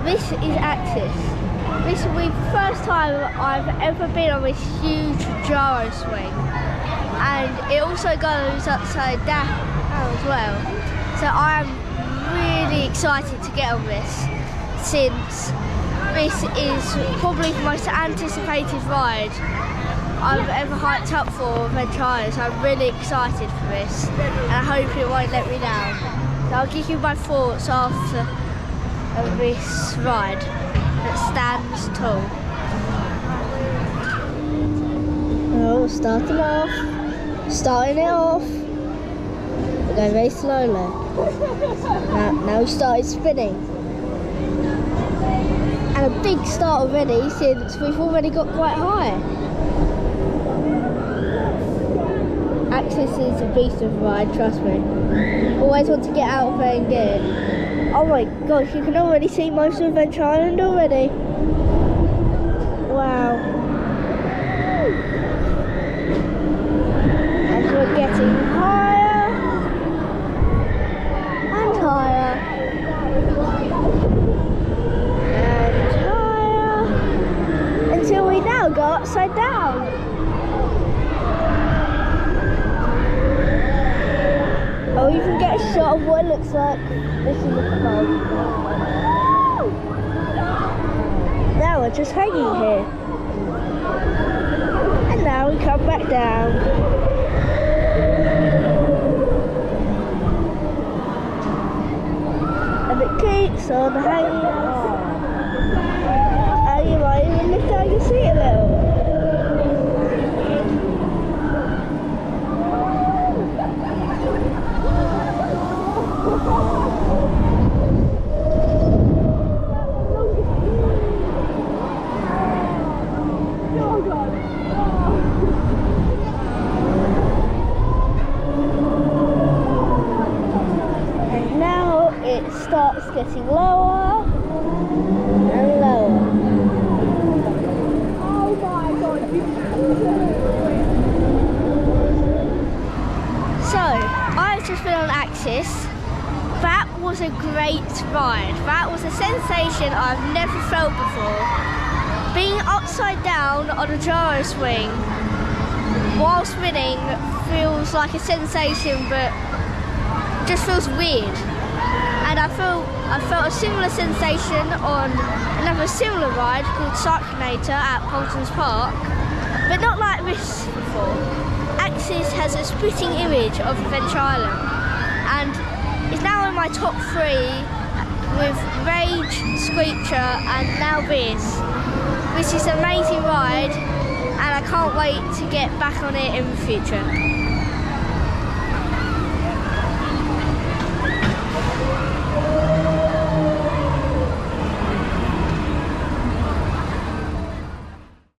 this is Axis. This will be the first time I've ever been on this huge gyro swing, and it also goes upside down as well. So I am really excited to get on this, since this is probably the most anticipated ride I've ever hiked up for Adventure Island. So I'm really excited for this, and I hope it won't let me down. So I'll give you my thoughts after this ride that stands tall. Oh, starting it off. We're going very slowly. Now we started spinning. And a big start already, since we've already got quite high. Axis is a beast of a ride, trust me. Always want to get out of there and get it. Oh my gosh, you can already see most of Adventure Island already. Wow. As we're getting higher and higher and higher until we now go upside down. Oh, you can get a shot of what it looks like. This is the phone. Now we're just hanging here. And now we come back down. And it keeps on hanging on. And you might even lift out your seat a little. And now it starts getting lower and lower. Oh my god, so, I've just been on Axis. That was a great ride. That was a sensation I've never felt before. Being upside down on a gyro swing while spinning feels like a sensation, but just feels weird. And I felt a similar sensation on another similar ride called Cyclonator at Poulton's Park, but not like this before. Axis has a spitting image of Adventure Island, and it's now in my top 3 with Rage, Screecher and now this. This is an amazing ride, and I can't wait to get back on it in the future.